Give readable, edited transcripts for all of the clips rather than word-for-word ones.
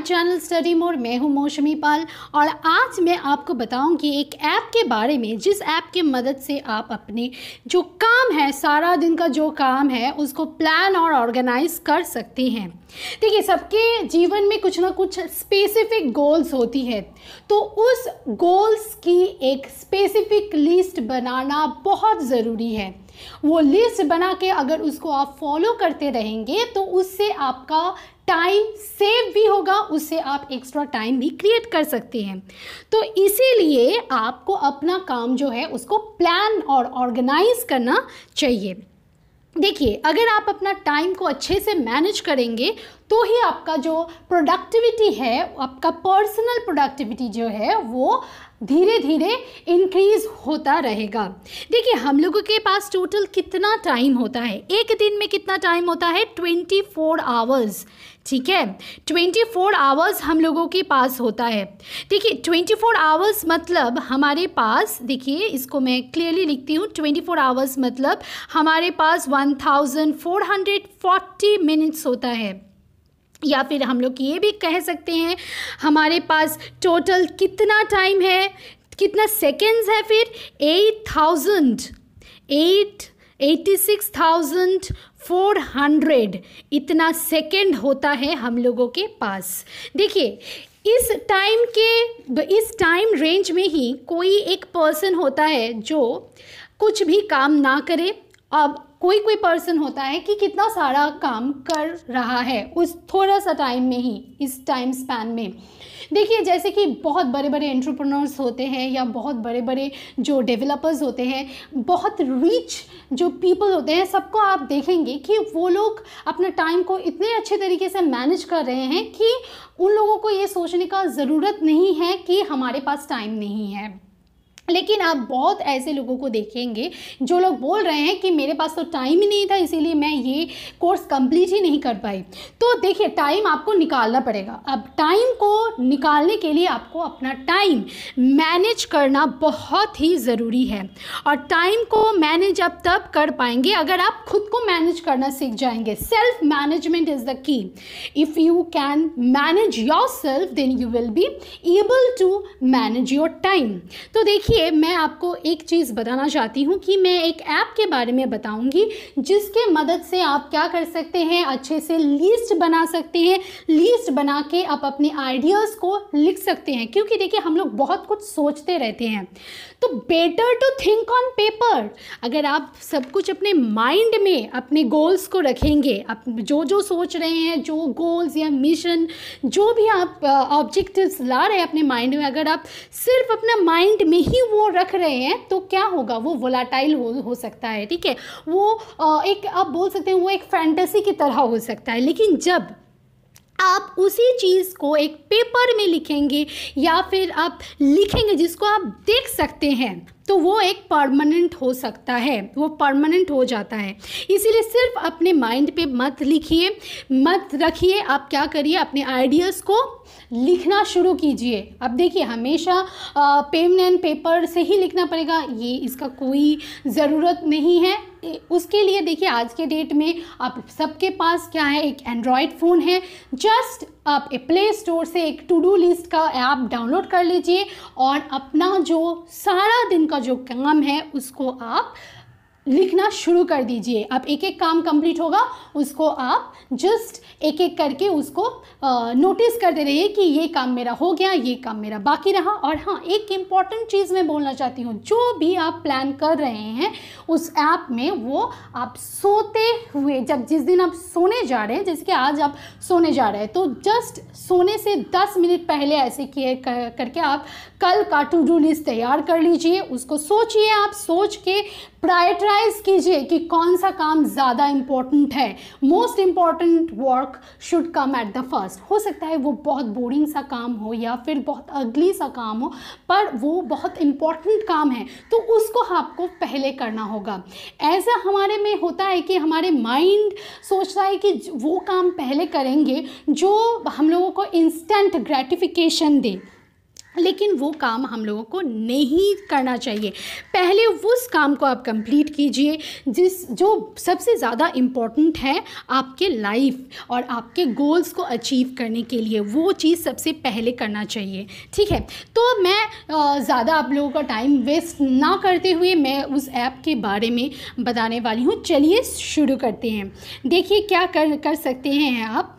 Channel study more. मैं हूं मौसमी पाल और आज मैं आपको बताऊंगी एक ऐप के बारे में जिस ऐप की मदद से आप अपने जो काम है, सारा दिन का जो काम है उसको प्लान और ऑर्गेनाइज कर सकते हैं। देखिए, सबके जीवन में कुछ ना कुछ स्पेसिफिक गोल्स होती है, तो उस गोल्स की एक स्पेसिफिक लिस्ट बनाना बहुत ज़रूरी है। वो लिस्ट बना के अगर उसको आप फॉलो करते रहेंगे तो उससे आपका टाइम सेव भी होगा, उससे आप एक्स्ट्रा टाइम भी क्रिएट कर सकते हैं। तो इसीलिए आपको अपना काम जो है उसको प्लान और ऑर्गेनाइज करना चाहिए। देखिए, अगर आप अपना टाइम को अच्छे से मैनेज करेंगे तो ही आपका जो प्रोडक्टिविटी है, आपका पर्सनल प्रोडक्टिविटी जो है वो धीरे धीरे इंक्रीज़ होता रहेगा। देखिए, हम लोगों के पास टोटल कितना टाइम होता है, एक दिन में कितना टाइम होता है, 24 आवर्स। ठीक है, 24 आवर्स हम लोगों के पास होता है। देखिए, 24 आवर्स मतलब हमारे पास, देखिए इसको मैं क्लियरली लिखती हूँ, 24 आवर्स मतलब हमारे पास 1440 मिनट्स होता है। या फिर हम लोग ये भी कह सकते हैं हमारे पास टोटल कितना टाइम है, कितना सेकेंड्स है, फिर 86,400 इतना सेकेंड होता है हम लोगों के पास। देखिए, इस टाइम रेंज में ही कोई एक पर्सन होता है जो कुछ भी काम ना करे। अब कोई पर्सन होता है कि कितना सारा काम कर रहा है उस थोड़ा सा टाइम में ही, इस टाइम स्पैन में। देखिए, जैसे कि बहुत बड़े बड़े एंटरप्रेन्योर्स होते हैं या बहुत बड़े बड़े जो डेवलपर्स होते हैं, बहुत रिच जो पीपल होते हैं, सबको आप देखेंगे कि वो लोग अपना टाइम को इतने अच्छे तरीके से मैनेज कर रहे हैं कि उन लोगों को ये सोचने का ज़रूरत नहीं है कि हमारे पास टाइम नहीं है। लेकिन आप बहुत ऐसे लोगों को देखेंगे जो लोग बोल रहे हैं कि मेरे पास तो टाइम ही नहीं था, इसीलिए मैं ये कोर्स कंप्लीट ही नहीं कर पाई। तो देखिए, टाइम आपको निकालना पड़ेगा। अब टाइम को निकालने के लिए आपको अपना टाइम मैनेज करना बहुत ही ज़रूरी है। और टाइम को मैनेज आप तब कर पाएंगे अगर आप खुद को मैनेज करना सीख जाएंगे। Self management is the key. If you can manage yourself then you will be able to manage your time. तो देखिए, मैं आपको एक चीज़ बताना चाहती हूँ कि मैं एक ऐप के बारे में बताऊँगी जिसके मदद से आप क्या कर सकते हैं, अच्छे से लिस्ट बना सकते हैं। लिस्ट बना के आप अपने आइडियाज़ को लिख सकते हैं, क्योंकि देखिए हम लोग बहुत कुछ सोचते रहते हैं, तो better to think on paper. अगर आप सब कुछ अपने माइंड में अपने गोल्स को रखेंगे, आप जो सोच रहे हैं, जो गोल्स या मिशन, जो भी आप ऑब्जेक्टिव्स ला रहे हैं अपने माइंड में, अगर आप सिर्फ अपना माइंड में ही वो रख रहे हैं तो क्या होगा, वो वोलाटाइल हो सकता है। ठीक है, वो एक आप बोल सकते हैं वो एक फैंटेसी की तरह हो सकता है। लेकिन जब आप उसी चीज़ को एक पेपर में लिखेंगे या फिर आप लिखेंगे जिसको आप देख सकते हैं, तो वो एक परमानेंट हो सकता है, वो परमानेंट हो जाता है। इसीलिए सिर्फ अपने माइंड पे मत लिखिए, मत रखिए। आप क्या करिए, अपने आइडियाज़ को लिखना शुरू कीजिए। अब देखिए, हमेशा पेन एंड पेपर से ही लिखना पड़ेगा, ये इसका कोई ज़रूरत नहीं है। उसके लिए देखिए, आज के डेट में आप सबके पास क्या है, एक एंड्रॉयड फ़ोन है। जस्ट आप प्ले स्टोर से एक टू डू लिस्ट का ऐप डाउनलोड कर लीजिए और अपना जो सारा दिन का जो काम है उसको आप लिखना शुरू कर दीजिए। अब एक एक काम कंप्लीट होगा, उसको आप जस्ट एक एक करके उसको नोटिस करते रहिए कि ये काम मेरा हो गया, ये काम मेरा बाकी रहा। और हाँ, एक इम्पॉर्टेंट चीज़ मैं बोलना चाहती हूँ, जो भी आप प्लान कर रहे हैं उस ऐप में, वो आप सोते हुए, जिस दिन आप सोने जा रहे हैं, जैसे कि आज आप सोने जा रहे हैं, तो जस्ट सोने से 10 मिनट पहले ऐसे किए करके आप कल का टू डू लिस्ट तैयार कर लीजिए। उसको सोचिए, आप सोच के प्रायोरिटाइज कीजिए कि कौन सा काम ज़्यादा इम्पोर्टेंट है। Most important work should come at the first. हो सकता है वो बहुत बोरिंग सा काम हो या फिर बहुत अगली सा काम हो, पर वो बहुत इम्पॉर्टेंट काम है तो उसको आपको पहले करना होगा। ऐसा हमारे में होता है कि हमारे माइंड सोचता है कि वो काम पहले करेंगे जो हम लोगों को इंस्टेंट ग्रेटिफिकेशन दे। लेकिन वो काम हम लोगों को नहीं करना चाहिए। पहले उस काम को आप कंप्लीट कीजिए जो सबसे ज़्यादा इम्पोर्टेंट है आपके लाइफ और आपके गोल्स को अचीव करने के लिए, वो चीज़ सबसे पहले करना चाहिए। ठीक है, तो मैं ज़्यादा आप लोगों का टाइम वेस्ट ना करते हुए मैं उस ऐप के बारे में बताने वाली हूँ। चलिए शुरू करते हैं। देखिए क्या कर सकते हैं आप।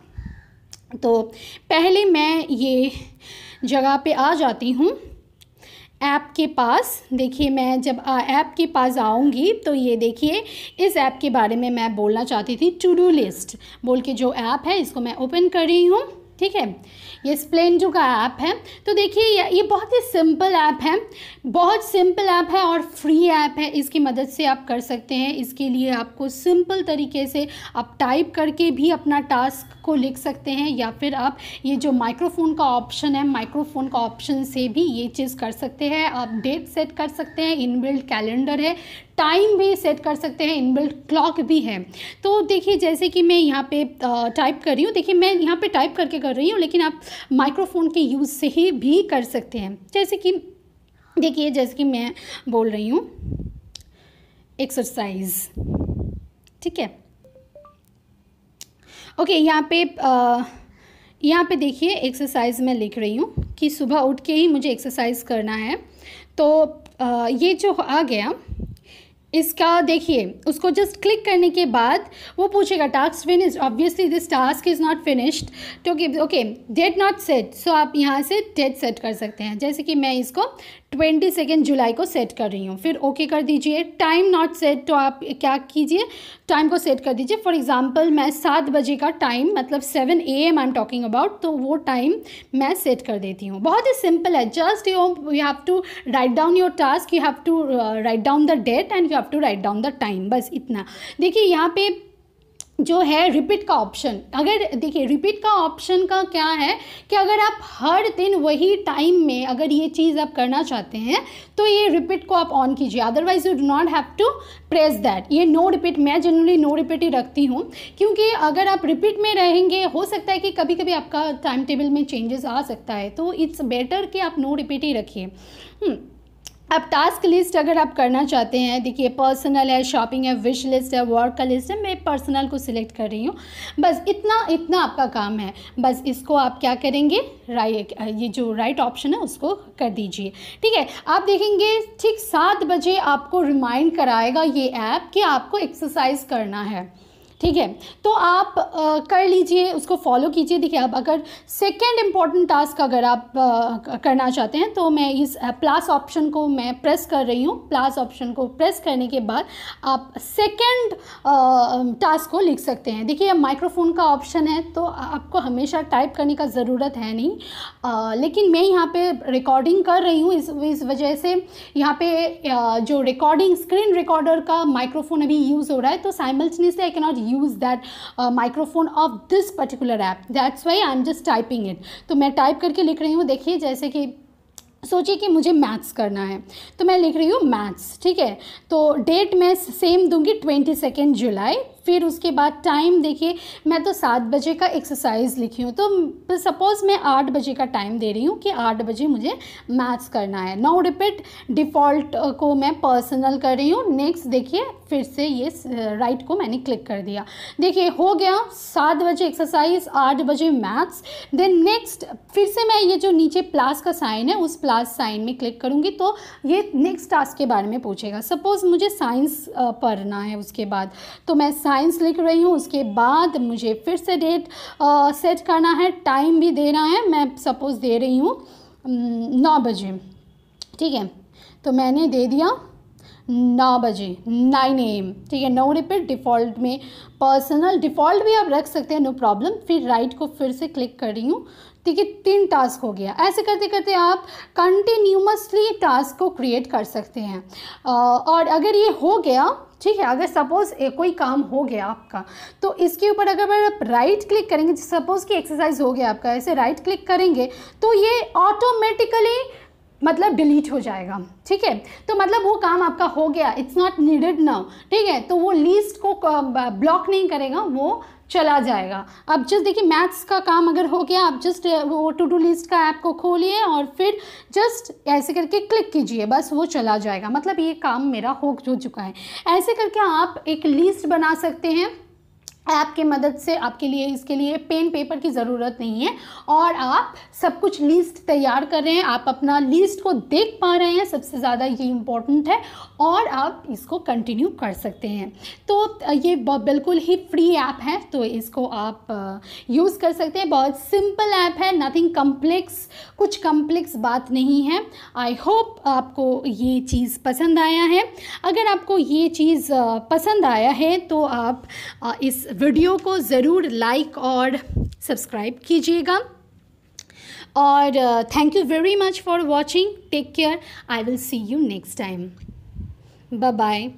तो पहले मैं ये जगह पे आ जाती हूँ ऐप के पास। देखिए मैं जब ऐप के पास आऊँगी तो ये देखिए इस ऐप के बारे में मैं बोलना चाहती थी। टू डू लिस्ट बोल के जो ऐप है इसको मैं ओपन कर रही हूँ। ठीक है, ये स्प्लेंडो का ऐप है। तो देखिए ये बहुत ही सिंपल ऐप है, बहुत सिंपल ऐप है और फ्री ऐप है। इसकी मदद से आप कर सकते हैं। इसके लिए आपको सिंपल तरीके से आप टाइप करके भी अपना टास्क को लिख सकते हैं, या फिर आप ये जो माइक्रोफोन का ऑप्शन है, माइक्रोफोन का ऑप्शन से भी ये चीज़ कर सकते हैं। आप डेट सेट कर सकते हैं, इनबिल्ट कैलेंडर है, टाइम भी सेट कर सकते हैं, इनबिल्ट क्लॉक भी है। तो देखिए जैसे कि मैं यहाँ पे टाइप कर रही हूँ, देखिए मैं यहाँ पे टाइप करके कर रही हूँ, लेकिन आप माइक्रोफोन के यूज़ से ही भी कर सकते हैं। जैसे कि देखिए जैसे कि मैं बोल रही हूँ एक्सरसाइज। ठीक है, ओके, यहाँ पे देखिए एक्सरसाइज मैं लिख रही हूँ कि सुबह उठ के ही मुझे एक्सरसाइज करना है। तो ये जो आ गया इसका देखिए, उसको जस्ट क्लिक करने के बाद वो पूछेगा task finished. Obviously this task is not finished. तो ओके डेट नॉट सेट, सो आप यहाँ से डेट सेट कर सकते हैं। जैसे कि मैं इसको 22 जुलाई को सेट कर रही हूँ, फिर ओके कर दीजिए। टाइम नॉट सेट, तो आप क्या कीजिए, टाइम को सेट कर दीजिए। फॉर एग्जांपल मैं 7 बजे का टाइम, मतलब 7 AM I am talking about, तो वो टाइम मैं सेट कर देती हूँ। बहुत ही सिंपल है। Just you have to write down your task, you have to write down the date and you have to write down the time, बस इतना। देखिए यहाँ पे जो है रिपीट का ऑप्शन, अगर देखिए रिपीट का ऑप्शन का क्या है कि अगर आप हर दिन वही टाइम में अगर ये चीज़ आप करना चाहते हैं तो ये रिपीट को आप ऑन कीजिए, otherwise you do not have to press that. ये नो रिपीट, मैं जनरली नो रिपीट ही रखती हूँ, क्योंकि अगर आप रिपीट में रहेंगे हो सकता है कि कभी कभी आपका टाइम टेबल में चेंजेस आ सकता है, तो इट्स बेटर कि आप नो रिपीट ही रखिए। अब टास्क लिस्ट अगर आप करना चाहते हैं, देखिए पर्सनल है, शॉपिंग है, विश लिस्ट है, वर्क का लिस्ट है। मैं पर्सनल को सिलेक्ट कर रही हूँ। बस इतना आपका काम है। बस इसको आप क्या करेंगे, ये जो राइट ऑप्शन है उसको कर दीजिए। ठीक है, आप देखेंगे ठीक 7 बजे आपको रिमाइंड कराएगा ये ऐप कि आपको एक्सरसाइज करना है। ठीक है, तो आप कर लीजिए, उसको फॉलो कीजिए। देखिए अब अगर सेकेंड इम्पॉर्टेंट टास्क अगर आप करना चाहते हैं तो मैं इस प्लस ऑप्शन को मैं प्रेस कर रही हूँ। प्लस ऑप्शन को प्रेस करने के बाद आप सेकेंड टास्क को लिख सकते हैं। देखिए अब माइक्रोफोन का ऑप्शन है तो आपको हमेशा टाइप करने का ज़रूरत है नहीं, लेकिन मैं यहाँ पे रिकॉर्डिंग कर रही हूँ, इस वजह से यहाँ पे जो रिकॉर्डिंग स्क्रीन रिकॉर्डर का माइक्रोफोन अभी यूज़ हो रहा है, तो simultaneously I can not use that microphone of this particular app, that's why I'm just typing it। तो मैं टाइप करके लिख रही हूँ। देखिए जैसे कि सोचिए कि मुझे मैथ्स करना है तो मैं लिख रही हूँ मैथ्स। ठीक है, तो डेट मैं सेम दूंगी 22 जुलाई। फिर उसके बाद टाइम देखिए मैं तो 7 बजे का एक्सरसाइज लिखी हूँ, तो सपोज़ मैं 8 बजे का टाइम दे रही हूँ कि 8 बजे मुझे मैथ्स करना है। नो रिपीट, डिफ़ॉल्ट को मैं पर्सनल कर रही हूँ। नेक्स्ट देखिए फिर से ये राइट को मैंने क्लिक कर दिया। देखिए हो गया 7 बजे एक्सरसाइज, 8 बजे मैथ्स। देन नेक्स्ट फिर से मैं ये जो नीचे प्लस का साइन है उस प्लस साइन में क्लिक करूँगी तो ये नेक्स्ट टास्क के बारे में पूछेगा। सपोज़ मुझे साइंस पढ़ना है, उसके बाद तो मैं साइंस लिख रही हूँ। उसके बाद मुझे फिर से डेट सेट करना है, टाइम भी देना है। मैं सपोज़ दे रही हूँ 9 बजे। ठीक है, तो मैंने दे दिया 9 बजे, 9 AM। ठीक है, नो रिपीट, डिफ़ॉल्ट में पर्सनल, डिफ़ॉल्ट भी आप रख सकते हैं, नो प्रॉब्लम। फिर राइट को फिर से क्लिक कर रही हूँ। ठीक है, 3 टास्क हो गया। ऐसे करते करते आप कंटिन्यूसली टास्क को क्रिएट कर सकते हैं। और अगर ये हो गया, ठीक है, अगर सपोज़ कोई काम हो गया आपका तो इसके ऊपर अगर आप राइट क्लिक करेंगे, सपोज़ कि एक्सरसाइज हो गया आपका, ऐसे राइट क्लिक करेंगे तो ये ऑटोमेटिकली मतलब डिलीट हो जाएगा। ठीक है, तो मतलब वो काम आपका हो गया, इट्स नॉट नीडेड नाउ। ठीक है, तो वो लिस्ट को ब्लॉक नहीं करेगा, वो चला जाएगा। अब जस्ट देखिए मैथ्स का काम अगर हो गया, आप जस्ट वो टू डू लिस्ट का ऐप को खोलिए और फिर जस्ट ऐसे करके क्लिक कीजिए, बस वो चला जाएगा, मतलब ये काम मेरा हो चुका है। ऐसे करके आप एक लिस्ट बना सकते हैं ऐप की मदद से। आपके लिए इसके लिए पेन पेपर की ज़रूरत नहीं है और आप सब कुछ लिस्ट तैयार कर रहे हैं, आप अपना लिस्ट को देख पा रहे हैं, सबसे ज़्यादा ये इम्पोर्टेंट है, और आप इसको कंटिन्यू कर सकते हैं। तो ये बिल्कुल ही फ्री ऐप है, तो इसको आप यूज़ कर सकते हैं। बहुत सिंपल ऐप है, नथिंग कम्प्लेक्स, कुछ कम्प्लेक्स बात नहीं है। आई होप आपको ये चीज़ पसंद आया है। अगर आपको ये चीज़ पसंद आया है तो आप इस वीडियो को ज़रूर लाइक और सब्सक्राइब कीजिएगा। और thank you very much for watching. Take care. I will see you next time. Bye bye.